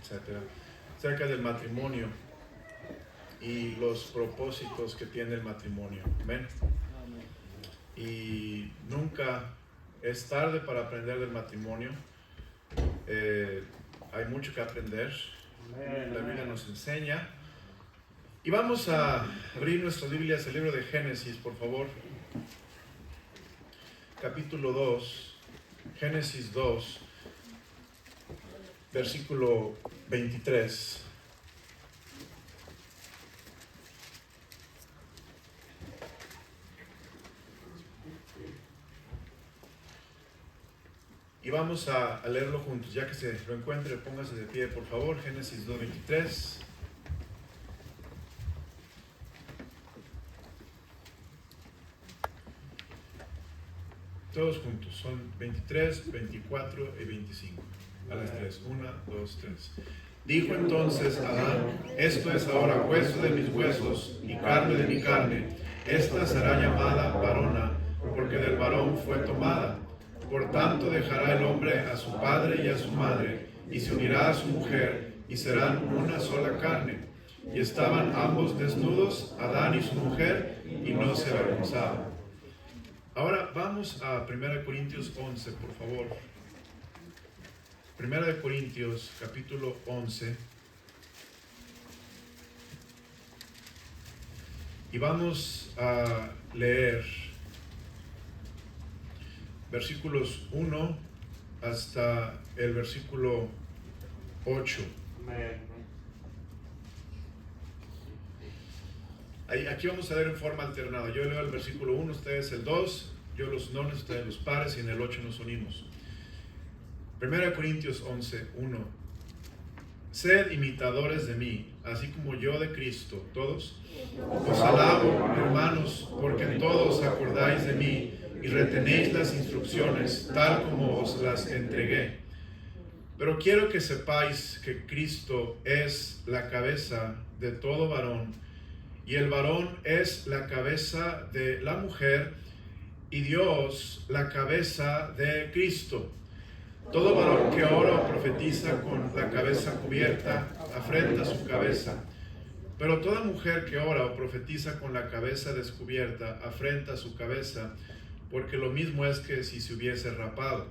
etcétera, acerca del matrimonio y los propósitos que tiene el matrimonio. Amén. Y nunca es tarde para aprender del matrimonio. Hay mucho que aprender. La Biblia nos enseña. Y vamos a abrir nuestras Biblias, el libro de Génesis, por favor. Capítulo 2, Génesis 2, versículo 23. Y vamos a leerlo juntos. Ya que se lo encuentre, póngase de pie, por favor. Génesis 2, 23. Todos juntos, son 23, 24 y 25. A las 3, 1, 2, 3. Dijo entonces Adán: esto es ahora hueso de mis huesos y carne de mi carne. Esta será llamada varona, porque del varón fue tomada. Por tanto dejará el hombre a su padre y a su madre, y se unirá a su mujer, y serán una sola carne. Y estaban ambos desnudos, Adán y su mujer, y no se avergonzaban. Ahora vamos a 1 Corintios 11, por favor. 1 Corintios, capítulo 11. Y vamos a leer versículos 1 hasta el versículo 8. Aquí vamos a leer en forma alternada. Yo leo el versículo 1, ustedes el 2, yo los nones, ustedes los pares, y en el 8 nos unimos. 1 Corintios 11, 1. Sed imitadores de mí, así como yo de Cristo. ¿Todos? Os alabo, hermanos, porque en todo os acordáis de mí y retenéis las instrucciones, tal como os las entregué. Pero quiero que sepáis que Cristo es la cabeza de todo varón, y el varón es la cabeza de la mujer, y Dios la cabeza de Cristo. Todo varón que ora o profetiza con la cabeza cubierta afrenta su cabeza, pero toda mujer que ora o profetiza con la cabeza descubierta afrenta su cabeza, porque lo mismo es que si se hubiese rapado.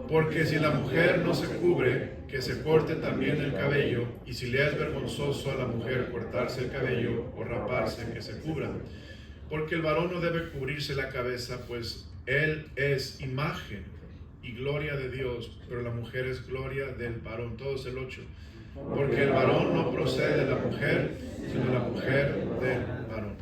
Porque si la mujer no se cubre, que se corte también el cabello, y si le es vergonzoso a la mujer cortarse el cabello o raparse, que se cubra. Porque el varón no debe cubrirse la cabeza, pues él es imagen y gloria de Dios, pero la mujer es gloria del varón. Todos el 8. Porque el varón no procede de la mujer, sino la mujer del varón.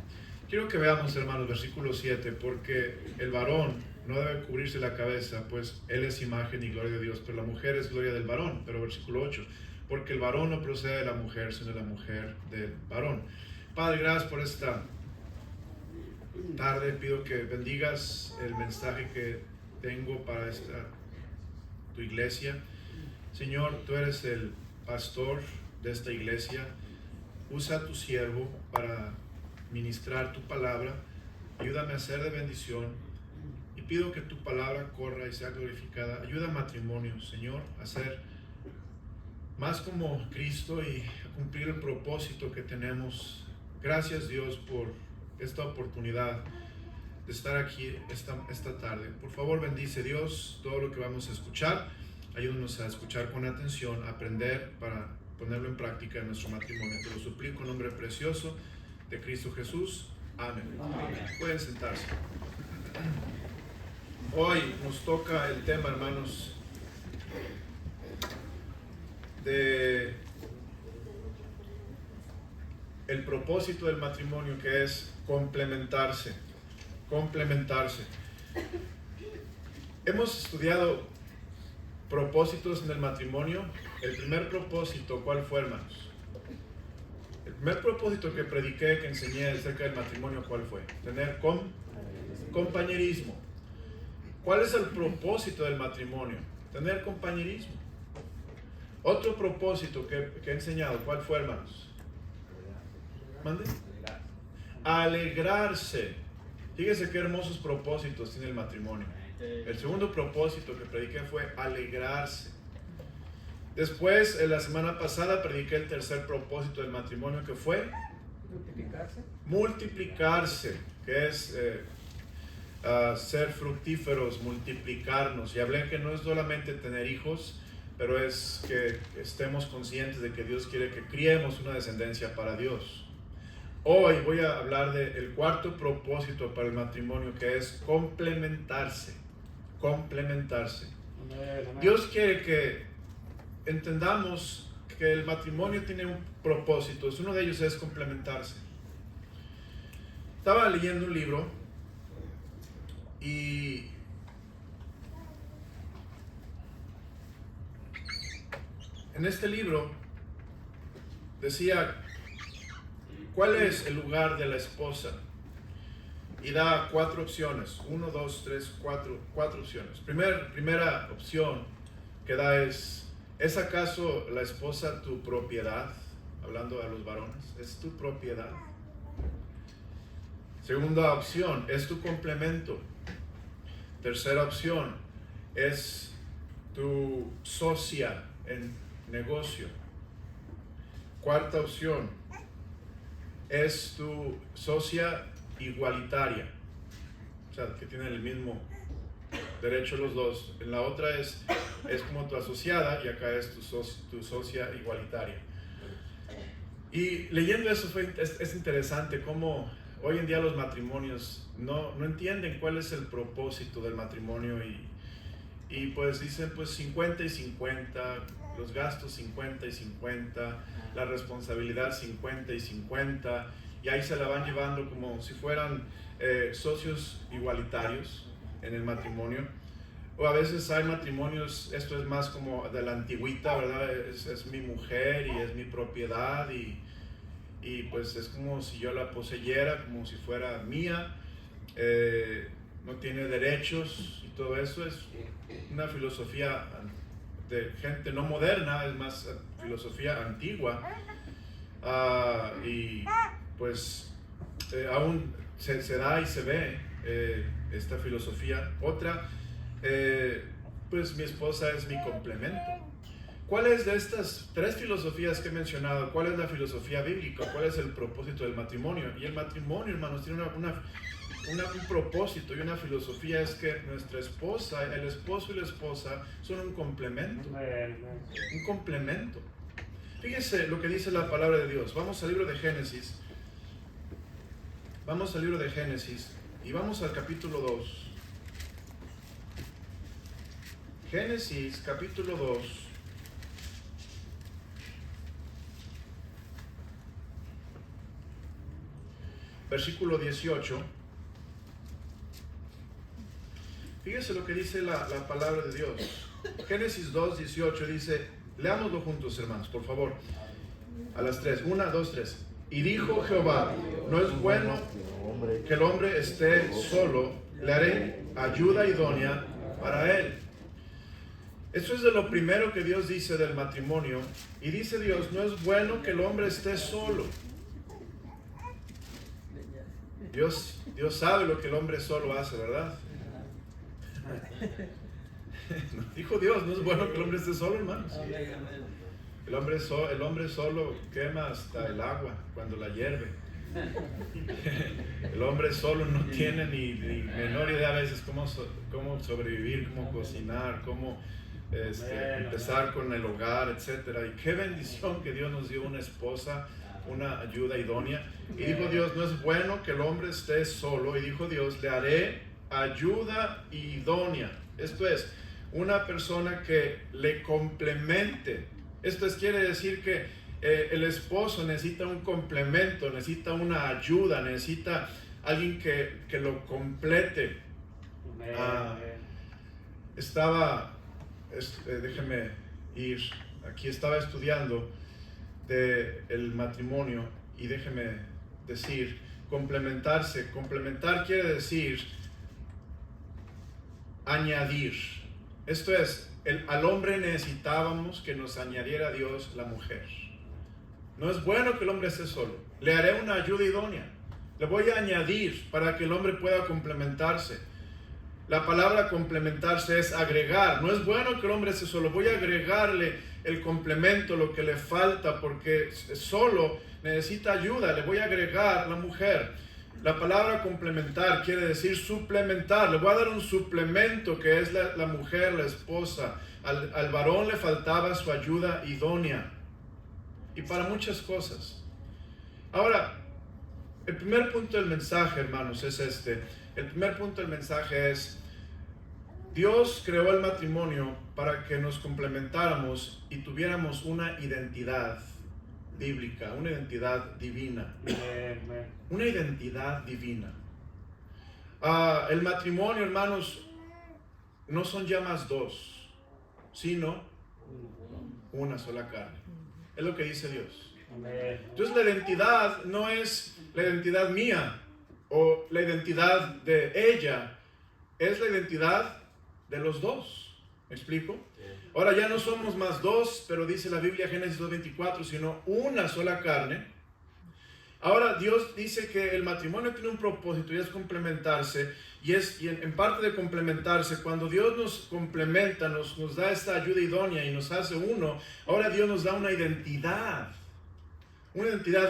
Quiero que veamos, hermanos, versículo 7, porque el varón no debe cubrirse la cabeza, pues él es imagen y gloria de Dios, pero la mujer es gloria del varón. Pero versículo 8, porque el varón no procede de la mujer, sino de la mujer del varón. Padre, gracias por esta tarde. Pido que bendigas el mensaje que tengo para tu iglesia. Señor, tú eres el pastor de esta iglesia. Usa a tu siervo para ministrar tu palabra. Ayúdame a ser de bendición. Y pido que tu palabra corra y sea glorificada. Ayuda a matrimonios, Señor, a ser más como Cristo y a cumplir el propósito que tenemos. Gracias, Dios, por esta oportunidad de estar aquí esta tarde. Por favor, bendice, Dios, todo lo que vamos a escuchar. Ayúdanos a escuchar con atención, a aprender para ponerlo en práctica en nuestro matrimonio. Te lo suplico en nombre precioso de Cristo Jesús. Amén. Pueden sentarse. Hoy nos toca el tema, hermanos, de el propósito del matrimonio, que es complementarse. Hemos estudiado propósitos en el matrimonio. El primer propósito, ¿cuál fue, hermanos? El primer propósito que prediqué, que enseñé acerca del matrimonio, ¿cuál fue? Tener compañerismo. ¿Cuál es el propósito del matrimonio? Tener compañerismo. Otro propósito que he enseñado, ¿cuál fue, hermanos? ¿Mande? Alegrarse. Fíjense qué hermosos propósitos tiene el matrimonio. El segundo propósito que prediqué fue alegrarse. Después, la semana pasada, prediqué el tercer propósito del matrimonio, que fue multiplicarse, que es ser fructíferos, multiplicarnos. Y hablé que no es solamente tener hijos, pero es que estemos conscientes de que Dios quiere que criemos una descendencia para Dios. Hoy voy a hablar del cuarto propósito para el matrimonio, que es complementarse. Complementarse. Dios quiere que entendamos que el matrimonio tiene un propósito. Uno de ellos es complementarse. Estaba leyendo un libro y en este libro decía cuál es el lugar de la esposa y da 4 opciones, 1, 2, 3, 4 opciones. Primera opción que da ¿es acaso la esposa tu propiedad? Hablando a los varones, ¿es tu propiedad? Segunda opción, ¿es tu complemento? Tercera opción, ¿es tu socia en negocio? Cuarta opción, ¿es tu socia igualitaria? O sea, que tienen el mismo derecho los dos. En la otra es como tu asociada, y acá es tu socia igualitaria. Y leyendo eso es interesante cómo hoy en día los matrimonios no entienden cuál es el propósito del matrimonio y pues dicen pues 50 y 50, los gastos 50 y 50, la responsabilidad 50 y 50, y ahí se la van llevando como si fueran socios igualitarios en el matrimonio. O a veces hay matrimonios, esto es más como de la antigüita, ¿verdad? Es mi mujer y es mi propiedad y pues es como si yo la poseyera, como si fuera mía, no tiene derechos y todo eso. Es una filosofía de gente no moderna, es más filosofía antigua, y pues aún se da y se ve esta filosofía. Otra, pues mi esposa es mi complemento. ¿Cuál es de estas 3 filosofías que he mencionado? ¿Cuál es la filosofía bíblica? ¿Cuál es el propósito del matrimonio? Y el matrimonio, hermanos, tiene un propósito y una filosofía, es que nuestra esposa, el esposo y la esposa son un complemento. Un complemento. Fíjese lo que dice la palabra de Dios. Vamos al libro de Génesis. Vamos al libro de Génesis y vamos al capítulo 2. Génesis, capítulo 2. Versículo 18. Fíjese lo que dice la palabra de Dios. Génesis 2, 18 dice, leámoslo juntos, hermanos, por favor. A las 3, 1, 2, 3. Y dijo Jehová, no es bueno que el hombre esté solo, le haré ayuda idónea para él. Esto es de lo primero que Dios dice del matrimonio. Y dice Dios, no es bueno que el hombre esté solo. Dios sabe lo que el hombre solo hace, ¿verdad? Dijo Dios, no es bueno que el hombre esté solo, hermanos. El hombre solo quema hasta el agua cuando la hierve. El hombre solo no tiene ni menor idea a veces cómo sobrevivir, cómo cocinar, cómo empezar con el hogar, etc. Y qué bendición que Dios nos dio una esposa, una ayuda idónea. Y dijo Dios, no es bueno que el hombre esté solo. Y dijo Dios, le haré ayuda idónea. Esto es, una persona que le complemente. Esto quiere decir que el esposo necesita un complemento, necesita una ayuda, necesita alguien que lo complete. Déjeme ir, aquí estaba estudiando del matrimonio y déjeme decir, complementarse. Complementar quiere decir añadir. Esto es, al hombre necesitábamos que nos añadiera a Dios la mujer. No es bueno que el hombre esté solo. Le haré una ayuda idónea. Le voy a añadir para que el hombre pueda complementarse. La palabra complementarse es agregar. No es bueno que el hombre esté solo. Voy a agregarle el complemento, lo que le falta, porque solo necesita ayuda. Le voy a agregar la mujer. La palabra complementar quiere decir suplementar. Le voy a dar un suplemento que es la mujer, la esposa. Al varón le faltaba su ayuda idónea. Y para muchas cosas. Ahora, el primer punto del mensaje, hermanos, es este. El primer punto del mensaje es: Dios creó el matrimonio para que nos complementáramos y tuviéramos una identidad bíblica, una identidad divina. Una identidad divina. El matrimonio, hermanos, no son ya más dos, sino una sola carne. Es lo que dice Dios. Entonces la identidad no es la identidad mía o la identidad de ella, es la identidad de los dos. ¿Me explico? Ahora ya no somos más dos, pero dice la Biblia, Génesis 2:24, sino una sola carne. Ahora Dios dice que el matrimonio tiene un propósito y es complementarse, y en parte de complementarse, cuando Dios nos complementa, nos da esta ayuda idónea y nos hace uno, ahora Dios nos da una identidad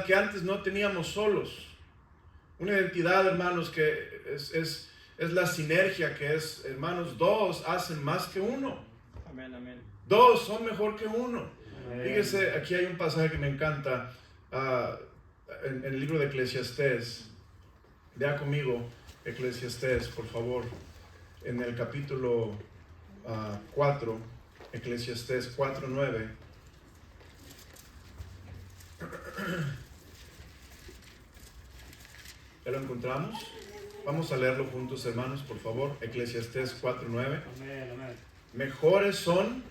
que antes no teníamos solos. Una identidad, hermanos, que es la sinergia, que es, hermanos, dos hacen más que uno. Amén, amén. Dos son mejor que uno. Amén. Fíjese, aquí hay un pasaje que me encanta, en el libro de Eclesiastés. Vea conmigo Eclesiastés, por favor, en el capítulo 4, Eclesiastés 4:9. ¿Ya lo encontramos? Vamos a leerlo juntos, hermanos, por favor. Eclesiastés 4:9. Mejores son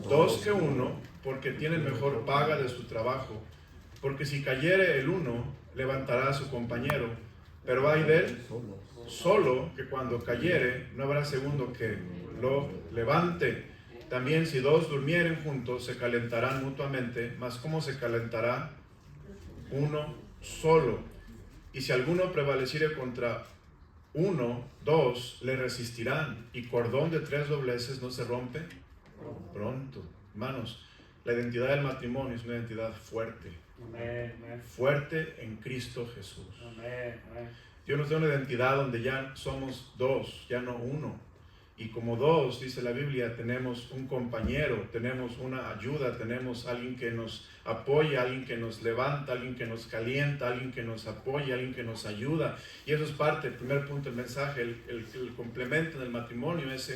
dos que uno, porque tienen mejor paga de su trabajo. Porque si cayere el uno, levantará a su compañero. Pero hay de él solo, que cuando cayere, no habrá segundo que lo levante. También si dos durmieren juntos, se calentarán mutuamente. Mas ¿cómo se calentará uno solo? Y si alguno prevaleciere contra uno, dos le resistirán, y cordón de 3 dobleces no se rompe pronto. Hermanos, la identidad del matrimonio es una identidad fuerte. Amén. Fuerte en Cristo Jesús. Amén. Dios nos da una identidad donde ya somos dos, ya no uno. Y como dos, dice la Biblia, tenemos un compañero, tenemos una ayuda, tenemos alguien que nos apoya, alguien que nos levanta, alguien que nos calienta, alguien que nos apoya, alguien que nos ayuda. Y eso es parte, el primer punto del mensaje, el complemento del matrimonio, es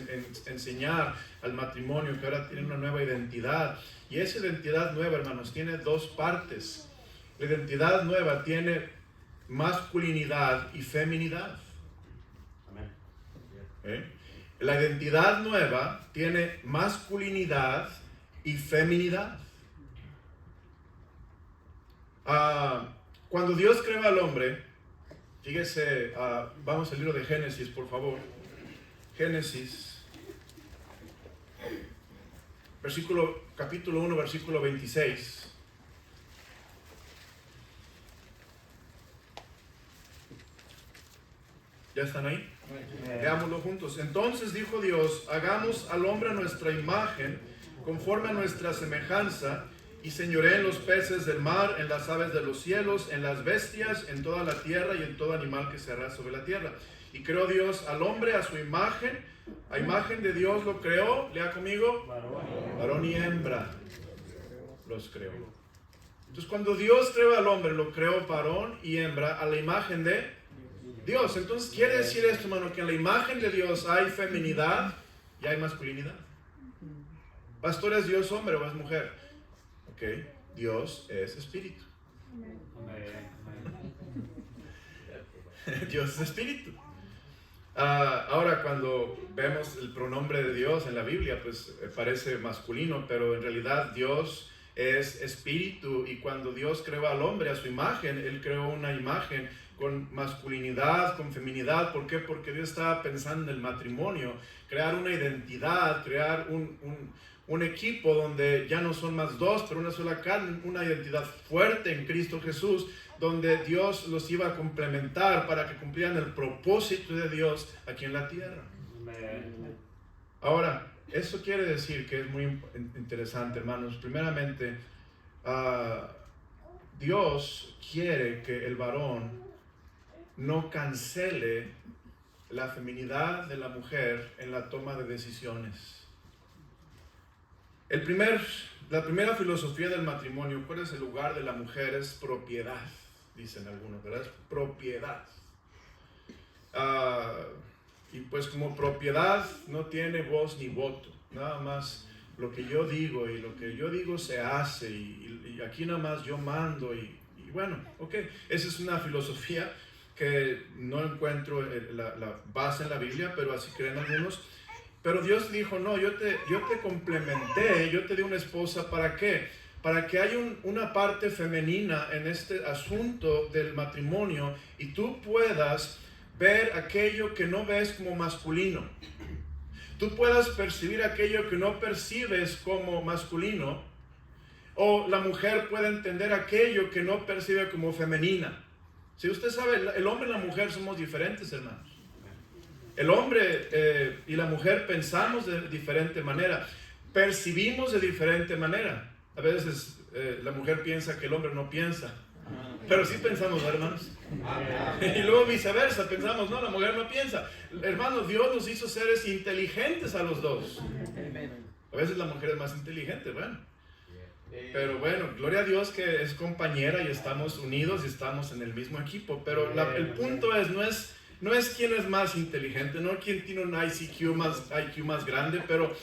enseñar al matrimonio que ahora tiene una nueva identidad. Y esa identidad nueva, hermanos, tiene dos partes. La identidad nueva tiene masculinidad y feminidad. Amén. La identidad nueva tiene masculinidad y feminidad. Cuando Dios creó al hombre, fíjese, vamos al libro de Génesis, por favor. Génesis, capítulo 1, versículo 26. ¿Ya están ahí? Veámoslo juntos. Entonces dijo Dios: hagamos al hombre a nuestra imagen, conforme a nuestra semejanza, y señoree en los peces del mar, en las aves de los cielos, en las bestias, en toda la tierra y en todo animal que se arrastra sobre la tierra. Y creó Dios al hombre a su imagen, a imagen de Dios lo creó. Lea conmigo: varón y hembra los creó. Entonces, cuando Dios creó al hombre, lo creó varón y hembra a la imagen de Dios. Entonces quiere decir esto, hermano, que en la imagen de Dios hay feminidad y hay masculinidad. Pastor, ¿es Dios hombre o es mujer? Ok, Dios es espíritu. Dios es espíritu. Ahora, cuando vemos el pronombre de Dios en la Biblia, pues parece masculino, pero en realidad Dios es espíritu, y cuando Dios creó al hombre a su imagen, Él creó una imagen con masculinidad, con feminidad. ¿Por qué? Porque Dios estaba pensando en el matrimonio, crear una identidad, crear un equipo donde ya no son más dos, pero una sola carne, una identidad fuerte en Cristo Jesús, donde Dios los iba a complementar para que cumplieran el propósito de Dios aquí en la tierra. Ahora, Eso quiere decir que es muy interesante, hermanos. Primeramente, Dios quiere que el varón no cancele la feminidad de la mujer en la toma de decisiones. La primera filosofía del matrimonio, ¿cuál es el lugar de la mujer? Es propiedad, dicen algunos, ¿verdad? Es propiedad. Y pues como propiedad no tiene voz ni voto, nada más lo que yo digo y lo que yo digo se hace y aquí nada más yo mando y bueno, ok, esa es una filosofía que no encuentro la base en la Biblia, pero así creen algunos. Pero Dios dijo, no, yo te complementé, yo te di una esposa, ¿para qué? Para que haya una parte femenina en este asunto del matrimonio y tú puedas ver aquello que no ves como masculino. Tú puedas percibir aquello que no percibes como masculino, o la mujer puede entender aquello que no percibe como femenina. Si usted sabe, el hombre y la mujer somos diferentes, hermanos. El hombre y la mujer pensamos de diferente manera, percibimos de diferente manera. A veces la mujer piensa que el hombre no piensa, pero sí pensamos, hermanos. Y luego viceversa, pensamos, no, la mujer no piensa. Hermanos, Dios nos hizo seres inteligentes a los dos. A veces la mujer es más inteligente, bueno. Pero bueno, gloria a Dios que es compañera y estamos unidos y estamos en el mismo equipo. Pero el punto no es quién es más inteligente, no quién tiene un IQ más grande, pero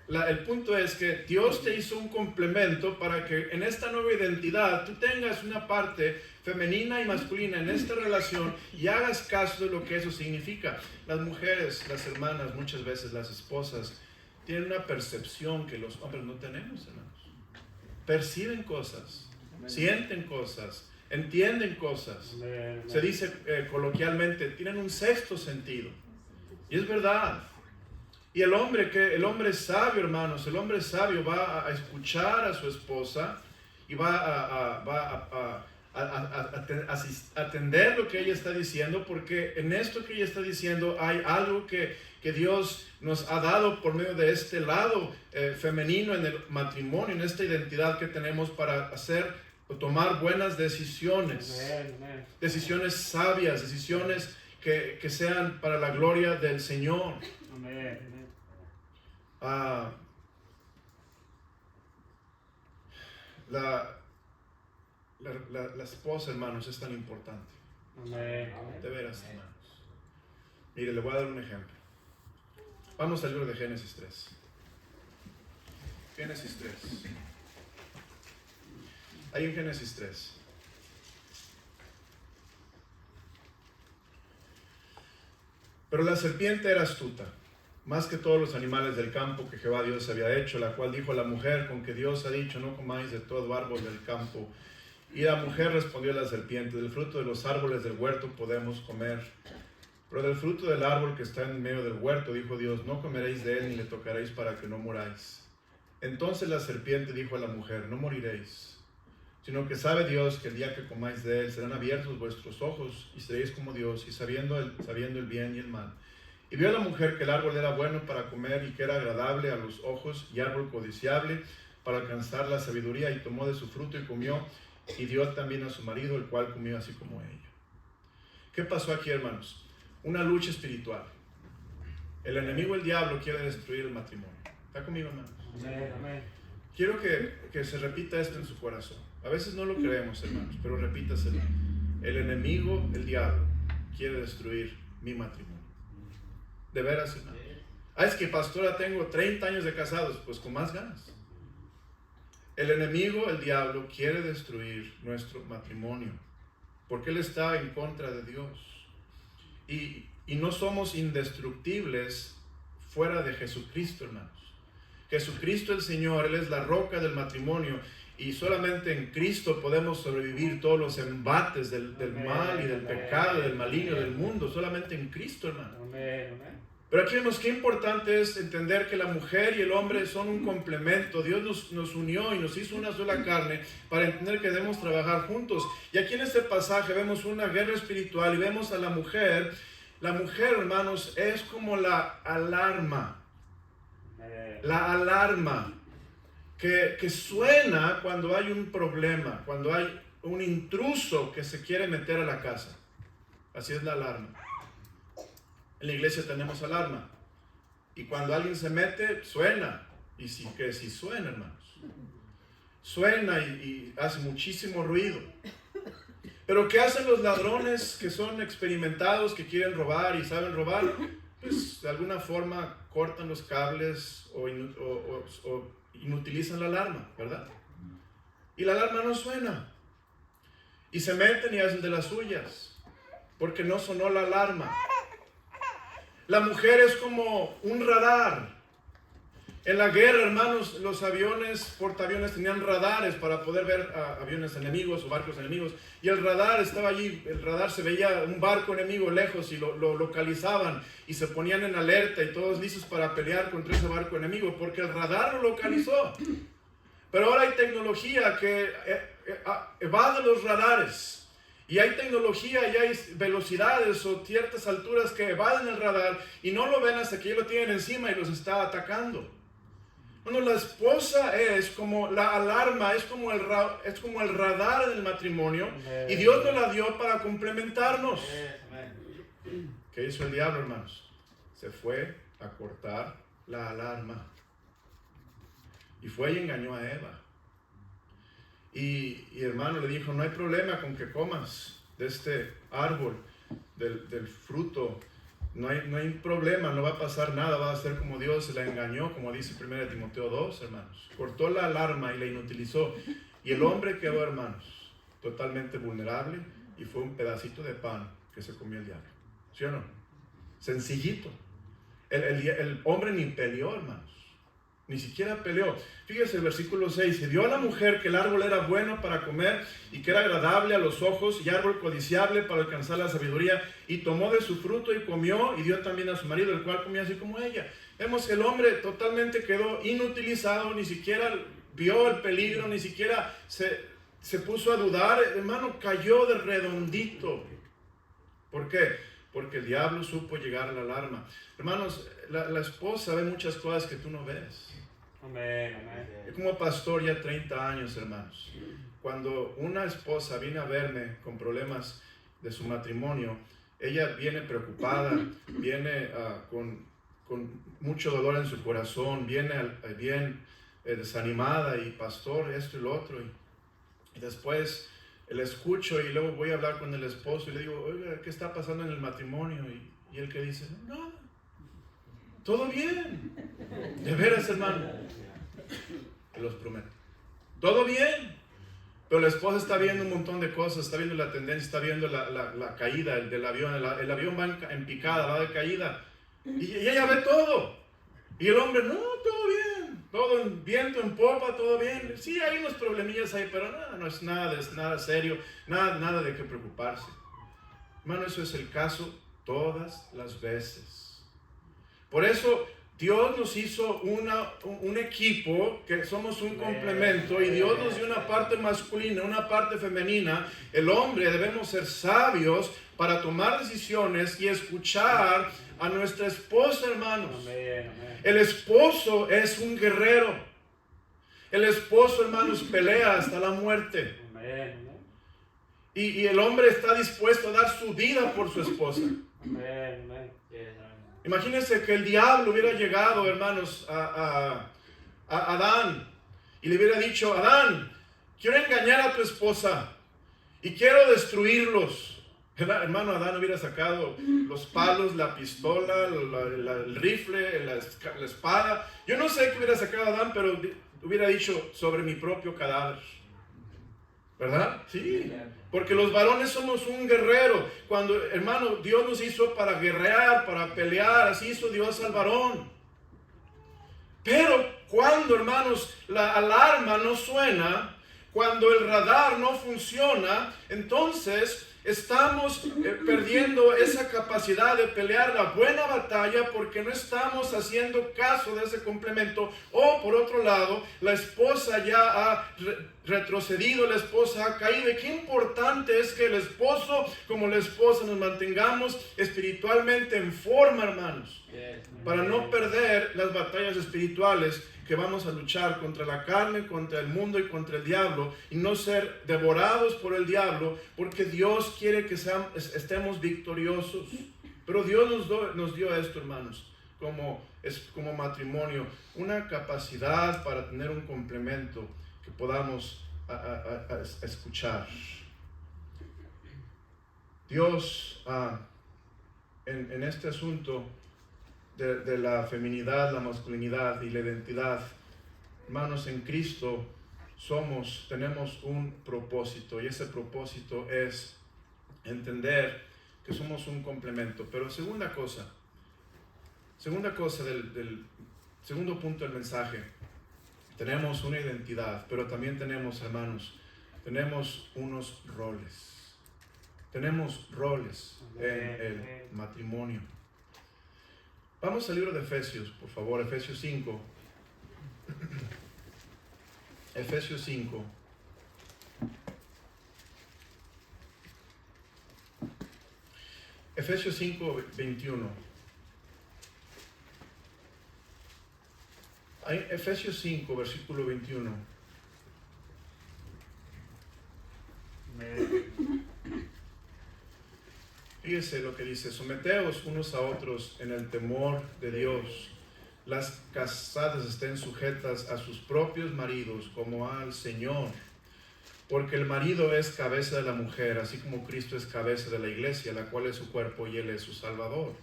el punto es que Dios te hizo un complemento para que en esta nueva identidad tú tengas una parte femenina y masculina en esta relación y hagas caso de lo que eso significa. Las mujeres, las hermanas, muchas veces las esposas, tienen una percepción que los hombres no tenemos, hermanos. Perciben cosas, sienten cosas, entienden cosas. Se dice coloquialmente, tienen un sexto sentido. Y es verdad. Y el hombre es sabio, hermanos, el hombre sabio va a escuchar a su esposa y va a atender lo que ella está diciendo, porque en esto que ella está diciendo hay algo que Dios nos ha dado por medio de este lado femenino en el matrimonio, en esta identidad que tenemos para tomar buenas decisiones, decisiones sabias, decisiones que sean para la gloria del Señor. La esposa, hermanos, es tan importante. De veras, hermanos. Mire, le voy a dar un ejemplo. Vamos al libro de Génesis 3. Génesis 3. Ahí en Génesis 3. Pero la serpiente era astuta, más que todos los animales del campo que Jehová Dios había hecho, la cual dijo a la mujer, con que Dios ha dicho, no comáis de todo árbol del campo. Y la mujer respondió a la serpiente, del fruto de los árboles del huerto podemos comer, pero del fruto del árbol que está en medio del huerto, dijo Dios, no comeréis de él ni le tocaréis para que no muráis. Entonces la serpiente dijo a la mujer, no moriréis, sino que sabe Dios que el día que comáis de él serán abiertos vuestros ojos y seréis como Dios, y sabiendo el bien y el mal. Y vio a la mujer que el árbol era bueno para comer y que era agradable a los ojos y árbol codiciable para alcanzar la sabiduría, y tomó de su fruto y comió, y dio también a su marido, el cual comió así como ella. ¿Qué pasó aquí, hermanos? Una lucha espiritual. El enemigo, el diablo, quiere destruir el matrimonio. ¿Está conmigo, hermanos? Amén. Quiero que se repita esto en su corazón. A veces no lo creemos, hermanos, pero repítaselo. El enemigo, el diablo, quiere destruir mi matrimonio. De veras, hermanos. Es que pastora, tengo 30 años de casados. Pues con más ganas. El enemigo, el diablo, quiere destruir nuestro matrimonio, porque él está en contra de Dios. Y no somos indestructibles fuera de Jesucristo, hermanos. Jesucristo el Señor, Él es la roca del matrimonio, y solamente en Cristo podemos sobrevivir todos los embates del mal y del pecado, del maligno, del mundo. Solamente en Cristo, hermano. Pero aquí vemos qué importante es entender que la mujer y el hombre son un complemento. Dios nos unió y nos hizo una sola carne para entender que debemos trabajar juntos. Y aquí en este pasaje vemos una guerra espiritual y vemos a la mujer. La mujer, hermanos, es como la alarma La alarma que suena cuando hay un problema, cuando hay un intruso que se quiere meter a la casa. Así es la alarma. En la iglesia tenemos alarma. Y cuando alguien se mete, suena. Y sí que sí suena, hermanos. Suena y hace muchísimo ruido. Pero ¿qué hacen los ladrones que son experimentados, que quieren robar y saben robar? Pues de alguna forma cortan los cables o inutilizan la alarma, ¿verdad? Y la alarma no suena. Y se meten y hacen de las suyas, porque no sonó la alarma. La mujer es como un radar. En la guerra, hermanos, los aviones, portaaviones tenían radares para poder ver aviones enemigos o barcos enemigos. Y el radar estaba allí, el radar se veía un barco enemigo lejos y lo localizaban y se ponían en alerta y todos listos para pelear contra ese barco enemigo porque el radar lo localizó. Pero ahora hay tecnología que evade los radares. Y hay tecnología y hay velocidades o ciertas alturas que evaden el radar y no lo ven hasta que ya lo tienen encima y los está atacando. Bueno, la esposa es como la alarma, es como el radar del matrimonio. Y Dios nos la dio para complementarnos. ¿Qué hizo el diablo, hermanos? Se fue a cortar la alarma. Y fue y engañó a Eva. Y hermano le dijo, no hay problema con que comas de este árbol, del fruto. No hay problema, no va a pasar nada, va a ser como Dios la engañó, como dice 1 Timoteo 2, hermanos. Cortó la alarma y la inutilizó. Y el hombre quedó, hermanos, totalmente vulnerable y fue un pedacito de pan que se comió el diablo. ¿Sí o no? Sencillito. El hombre ni peleó, hermanos. Ni siquiera peleó. Fíjese el versículo 6. Se dio a la mujer que el árbol era bueno para comer y que era agradable a los ojos y árbol codiciable para alcanzar la sabiduría, y tomó de su fruto y comió y dio también a su marido, el cual comía así como ella. Vemos que el hombre totalmente quedó inutilizado, ni siquiera vio el peligro, ni siquiera se puso a dudar. Hermano, cayó de redondito. ¿Por qué? Porque el diablo supo llegar a la alarma. Hermanos, la esposa ve muchas cosas que tú no ves. Amén. Yo como pastor ya 30 años, hermanos. Cuando una esposa viene a verme con problemas de su matrimonio, ella viene preocupada, viene con mucho dolor en su corazón, viene bien desanimada y pastor, esto y lo otro. Y después le escucho y luego voy a hablar con el esposo y le digo, oiga, ¿qué está pasando en el matrimonio? Y él que dice, nada, todo bien. De veras, hermano, te los prometo. Todo bien. Pero la esposa está viendo un montón de cosas, está viendo la tendencia, está viendo la caída del avión. El avión va en picada, va de caída. Y ella ve todo. Y el hombre, no, todo bien. Todo en viento, en popa, todo bien. Sí, hay unos problemillas ahí, pero no es nada serio, nada de qué preocuparse. Hermano, eso es el caso todas las veces. Por eso Dios nos hizo un equipo, que somos un complemento, y Dios nos dio una parte masculina, una parte femenina. El hombre debemos ser sabios para tomar decisiones y escuchar a nuestra esposa, hermanos. El esposo es un guerrero. El esposo, hermanos, pelea hasta la muerte. Y el hombre está dispuesto a dar su vida por su esposa. Imagínense que el diablo hubiera llegado, hermanos, a Adán y le hubiera dicho, Adán, quiero engañar a tu esposa y quiero destruirlos. Hermano, Adán hubiera sacado los palos, la pistola, el rifle, la espada. Yo no sé qué hubiera sacado Adán, pero hubiera dicho, sobre mi propio cadáver. ¿Verdad? Sí. Porque los varones somos un guerrero. Cuando, hermano, Dios nos hizo para guerrear, para pelear. Así hizo Dios al varón. Pero cuando, hermanos, la alarma no suena, cuando el radar no funciona, entonces Estamos perdiendo esa capacidad de pelear la buena batalla porque no estamos haciendo caso de ese complemento. O por otro lado, la esposa ya ha retrocedido, la esposa ha caído. Y qué importante es que el esposo como la esposa nos mantengamos espiritualmente en forma, hermanos, para no perder las batallas espirituales que vamos a luchar contra la carne, contra el mundo y contra el diablo, y no ser devorados por el diablo, porque Dios quiere que estemos victoriosos. Pero Dios nos dio esto, hermanos, como matrimonio, una capacidad para tener un complemento que podamos escuchar. Dios, en este asunto de la feminidad, la masculinidad y la identidad, hermanos, en Cristo tenemos un propósito, y ese propósito es entender que somos un complemento. Pero segunda cosa del segundo punto del mensaje, tenemos una identidad, pero también tenemos, hermanos, tenemos unos roles. Tenemos roles en el matrimonio. Vamos al libro de Efesios, por favor, Efesios 5. Efesios 5. Efesios 5, 21. Efesios 5, versículo 21. Fíjese lo que dice: someteos unos a otros en el temor de Dios. Las casadas estén sujetas a sus propios maridos como al Señor, porque el marido es cabeza de la mujer, así como Cristo es cabeza de la iglesia, la cual es su cuerpo y Él es su Salvador.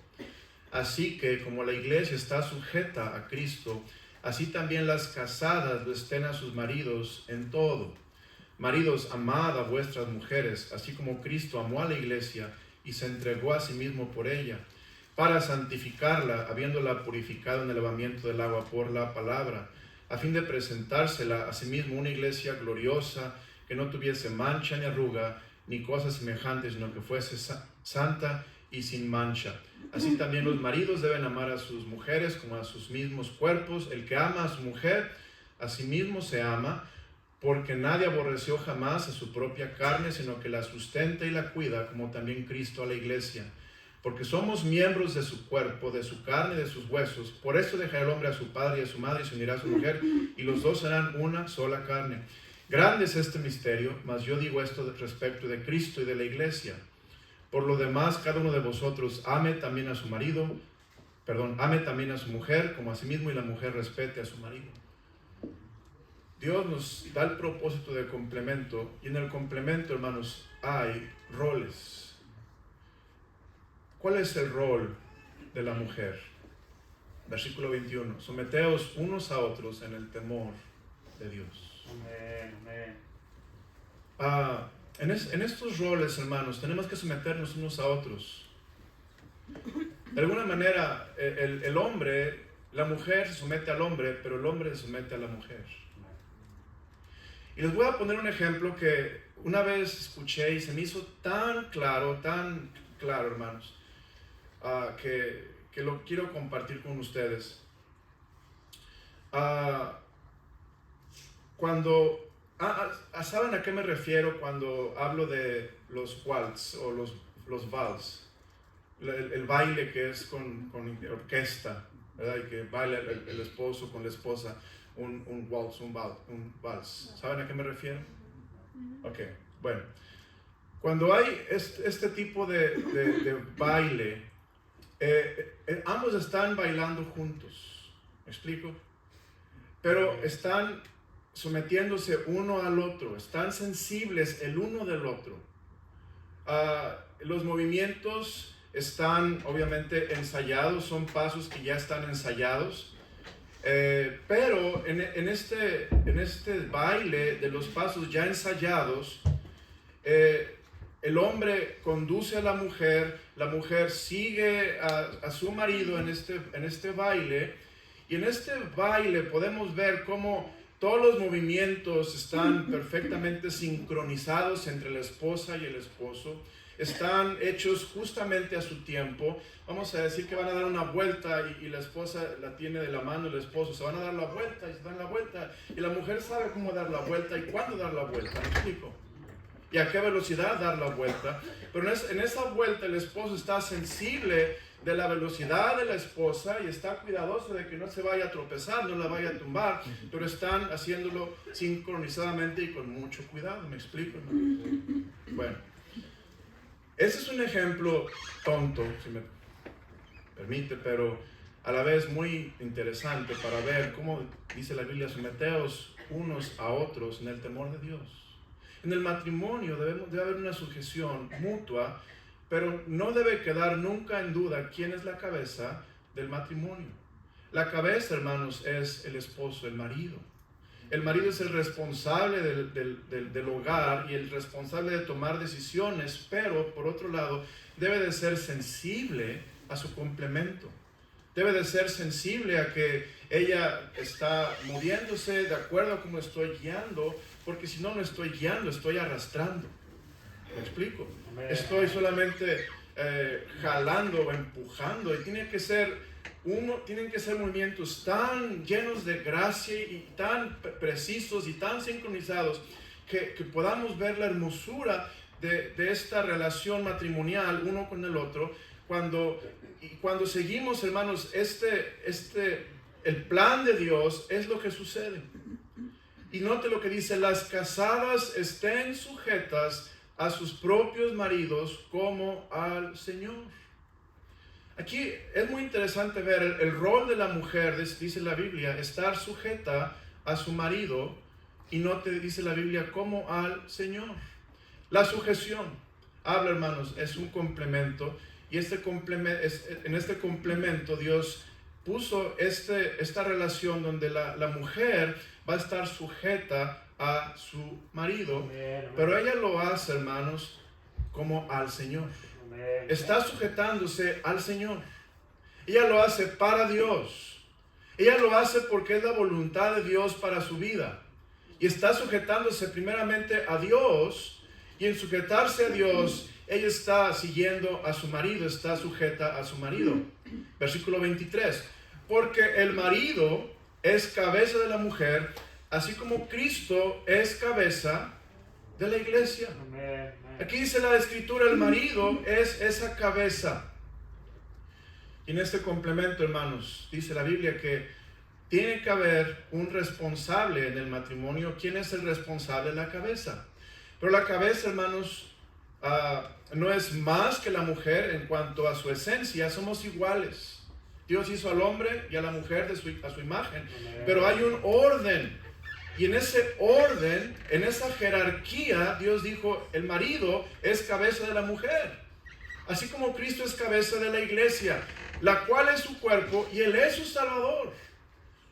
Así que como la iglesia está sujeta a Cristo, así también las casadas lo estén a sus maridos en todo. Maridos, amad a vuestras mujeres, así como Cristo amó a la iglesia y se entregó a sí mismo por ella, para santificarla, habiéndola purificado en el lavamiento del agua por la palabra, a fin de presentársela a sí mismo una iglesia gloriosa, que no tuviese mancha ni arruga, ni cosas semejantes, sino que fuese santa y sin mancha. Así también los maridos deben amar a sus mujeres como a sus mismos cuerpos. El que ama a su mujer, a sí mismo se ama, porque nadie aborreció jamás a su propia carne, sino que la sustenta y la cuida, como también Cristo a la iglesia. Porque somos miembros de su cuerpo, de su carne y de sus huesos. Por eso dejará el hombre a su padre y a su madre y se unirá a su mujer, y los dos serán una sola carne. Grande es este misterio, mas yo digo esto respecto de Cristo y de la iglesia. Por lo demás, cada uno de vosotros ame también a su mujer, como a sí mismo, y la mujer respete a su marido. Dios nos da el propósito de complemento, y en el complemento, hermanos, hay roles. ¿Cuál es el rol de la mujer? Versículo 21. Someteos unos a otros en el temor de Dios. En estos roles, hermanos, tenemos que someternos unos a otros. De alguna manera, el hombre, la mujer se somete al hombre, pero el hombre se somete a la mujer. Y les voy a poner un ejemplo que una vez escuché y se me hizo tan claro, hermanos, que lo quiero compartir con ustedes. ¿Saben a qué me refiero cuando hablo de los waltz o los vals? El baile que es con orquesta, ¿verdad? Y que baila el esposo con la esposa, un waltz, un vals. ¿Saben a qué me refiero? Ok, bueno. Cuando hay este tipo de baile, ambos están bailando juntos, ¿me explico? Pero están sometiéndose uno al otro, están sensibles el uno del otro. Los movimientos están obviamente ensayados, son pasos que ya están ensayados, pero en este baile de los pasos ya ensayados, el hombre conduce a la mujer sigue a su marido en este baile, y en este baile podemos ver cómo todos los movimientos están perfectamente sincronizados entre la esposa y el esposo. están hechos justamente a su tiempo. Vamos a decir que van a dar una vuelta y la esposa la tiene de la mano el esposo, se van a dar la vuelta y se dan la vuelta y la mujer sabe cómo dar la vuelta y cuándo dar la vuelta, ¿me explico? Y a qué velocidad dar la vuelta. Pero en esa vuelta el esposo está sensible de la velocidad de la esposa y está cuidadoso de que no se vaya a tropezar, no la vaya a tumbar, pero están haciéndolo sincronizadamente y con mucho cuidado, ¿me explico, hermano? Bueno, ese es un ejemplo tonto, si me permite, pero a la vez muy interesante para ver cómo dice la Biblia: someteos unos a otros en el temor de Dios. En el matrimonio debe haber una sujeción mutua, pero no debe quedar nunca en duda quién es la cabeza del matrimonio. La cabeza, hermanos, es el esposo, el marido. El marido es el responsable del hogar y el responsable de tomar decisiones, pero por otro lado debe de ser sensible a su complemento. Debe de ser sensible a que ella está moviéndose de acuerdo a cómo estoy guiando, porque si no, no estoy guiando, estoy arrastrando. ¿Me explico? Estoy solamente jalando o empujando, y tienen que ser movimientos tan llenos de gracia y tan precisos y tan sincronizados que podamos ver la hermosura de esta relación matrimonial uno con el otro. Cuando seguimos, hermanos, el plan de Dios, es lo que sucede. Y note lo que dice: las casadas estén sujetas a sus propios maridos como al Señor. Aquí es muy interesante ver el rol de la mujer, dice la Biblia, estar sujeta a su marido, y note, dice la Biblia, como al Señor. La sujeción, habla, hermanos, es un complemento, y en este complemento Dios puso esta relación donde la mujer va a estar sujeta a su marido, pero ella lo hace, hermanos, como al Señor. Está sujetándose al Señor. Ella lo hace para Dios. Ella lo hace porque es la voluntad de Dios para su vida. Y está sujetándose primeramente a Dios, y en sujetarse a Dios, ella está siguiendo a su marido, está sujeta a su marido. Versículo 23. Porque el marido es cabeza de la mujer, así como Cristo es cabeza de la iglesia. Aquí dice la Escritura: el marido es esa cabeza. Y en este complemento, hermanos, dice la Biblia que tiene que haber un responsable en el matrimonio. ¿Quién es el responsable? La cabeza. Pero la cabeza, hermanos, no es más que la mujer en cuanto a su esencia. Somos iguales. Dios hizo al hombre y a la mujer a su imagen. Pero hay un orden. Y en ese orden, en esa jerarquía, Dios dijo: el marido es cabeza de la mujer. Así como Cristo es cabeza de la iglesia, la cual es su cuerpo y Él es su Salvador.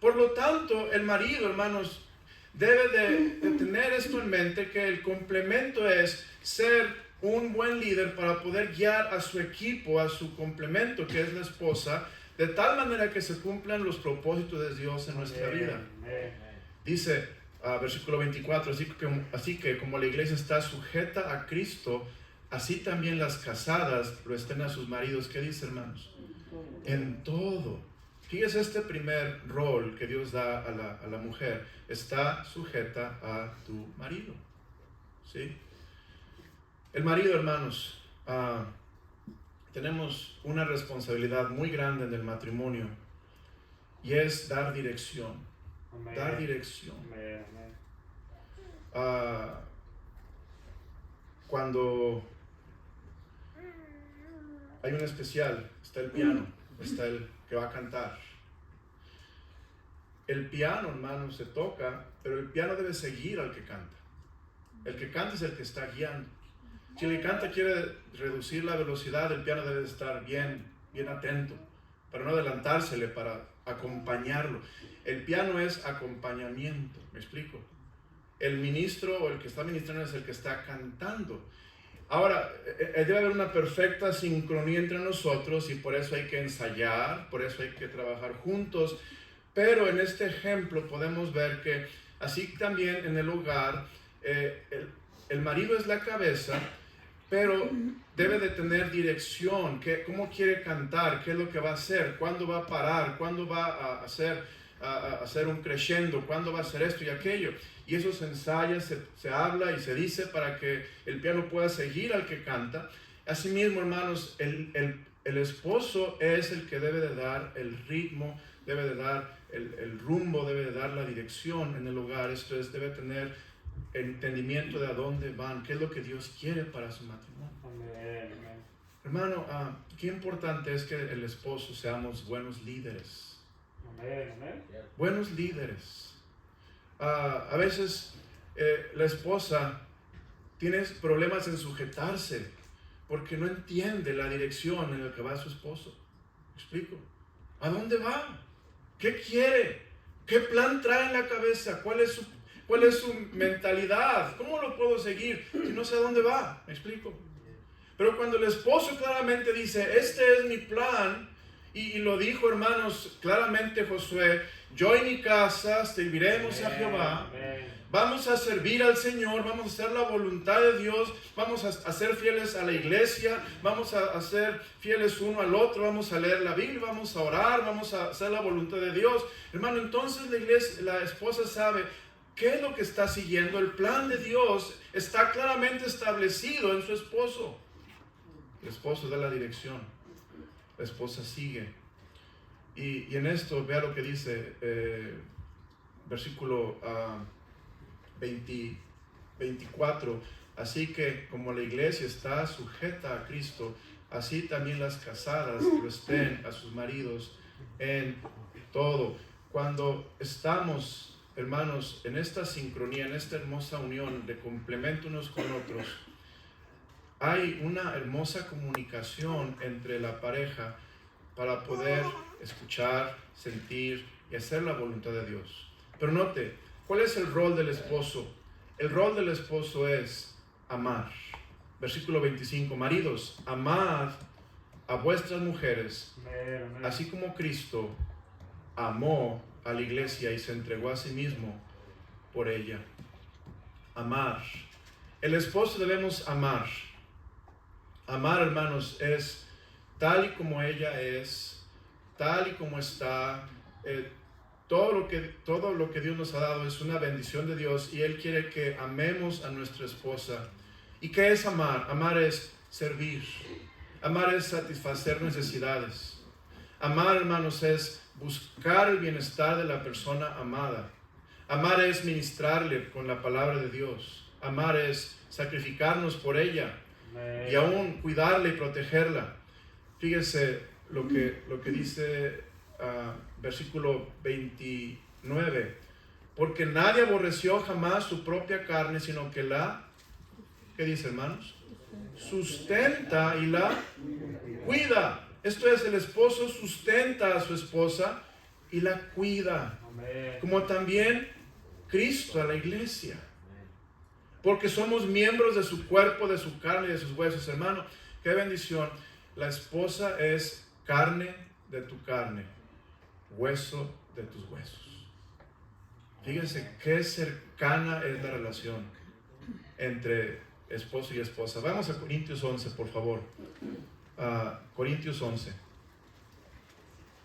Por lo tanto, el marido, hermanos, debe de tener esto en mente, que el complemento es ser un buen líder para poder guiar a su equipo, a su complemento, que es la esposa, de tal manera que se cumplan los propósitos de Dios en nuestra vida. Dice, versículo 24, así que como la iglesia está sujeta a Cristo, así también las casadas lo estén a sus maridos. ¿Qué dice, hermanos? En todo. Fíjese este primer rol que Dios da a la mujer: está sujeta a tu marido. ¿Sí? El marido, hermanos, tenemos una responsabilidad muy grande en el matrimonio, y es dar dirección. Amén. Dar dirección. Amén. Cuando hay un especial, está el piano, está el que va a cantar. El piano, hermano, se toca, pero el piano debe seguir al que canta. El que canta es el que está guiando. Si el que canta quiere reducir la velocidad, el piano debe estar bien atento, para no adelantársele, para acompañarlo. El piano es acompañamiento, ¿me explico? El ministro o el que está ministrando es el que está cantando. Ahora, debe haber una perfecta sincronía entre nosotros, y por eso hay que ensayar, por eso hay que trabajar juntos. Pero en este ejemplo podemos ver que así también en el hogar, el marido es la cabeza, pero debe de tener dirección, cómo quiere cantar, qué es lo que va a hacer, cuándo va a parar, cuándo va a hacer un crescendo, cuándo va a hacer esto y aquello. Y eso se ensaya, se habla y se dice para que el piano pueda seguir al que canta. Asimismo, hermanos, el esposo es el que debe de dar el ritmo, debe de dar el rumbo, debe de dar la dirección en el hogar. Esto es, debe tener entendimiento de a dónde van, qué es lo que Dios quiere para su matrimonio. Amén. Amén. Hermano, qué importante es que el esposo seamos buenos líderes. Amén. Amén. Buenos líderes. A veces la esposa tiene problemas en sujetarse porque no entiende la dirección en la que va su esposo. ¿Me explico? ¿A dónde va? ¿Qué quiere? ¿Qué plan trae en la cabeza? ¿Cuál es su mentalidad? ¿Cómo lo puedo seguir si no sé a dónde va? ¿Me explico? Pero cuando el esposo claramente dice, este es mi plan, y lo dijo, hermanos, claramente Josué, yo y mi casa serviremos a Jehová, vamos a servir al Señor, vamos a hacer la voluntad de Dios, vamos a ser fieles a la iglesia, vamos a ser fieles uno al otro, vamos a leer la Biblia, vamos a orar, vamos a hacer la voluntad de Dios. Hermano, entonces la esposa sabe qué es lo que está siguiendo. El plan de Dios está claramente establecido en su esposo. El esposo da la dirección, la esposa sigue. Y en esto, vea lo que dice versículo 24. Así que como la iglesia está sujeta a Cristo, así también las casadas lo estén a sus maridos en todo. Cuando estamos, hermanos, en esta sincronía, en esta hermosa unión de complemento unos con otros, hay una hermosa comunicación entre la pareja para poder escuchar, sentir y hacer la voluntad de Dios. Pero note, ¿cuál es el rol del esposo? El rol del esposo es amar. Versículo 25, maridos, amad a vuestras mujeres, así como Cristo amó a la iglesia y se entregó a sí mismo por ella. Amar. El esposo debemos amar. Amar, hermanos, es tal y como ella es, tal y como está. Todo lo que Dios nos ha dado es una bendición de Dios y Él quiere que amemos a nuestra esposa. ¿Y qué es amar? Amar es servir. Amar es satisfacer necesidades. Amar, hermanos, es buscar el bienestar de la persona amada. Amar es ministrarle con la palabra de Dios. Amar es sacrificarnos por ella y aún cuidarla y protegerla. Fíjese lo que dice versículo 29. Porque nadie aborreció jamás su propia carne, sino que ¿qué dice, hermanos? Sustenta y la cuida. Esto es, el esposo sustenta a su esposa y la cuida. Como también Cristo a la iglesia. Porque somos miembros de su cuerpo, de su carne y de sus huesos, hermano. Qué bendición. La esposa es carne de tu carne, hueso de tus huesos. Fíjense qué cercana es la relación entre esposo y esposa. Vamos a Corintios 11, por favor. Corintios 11.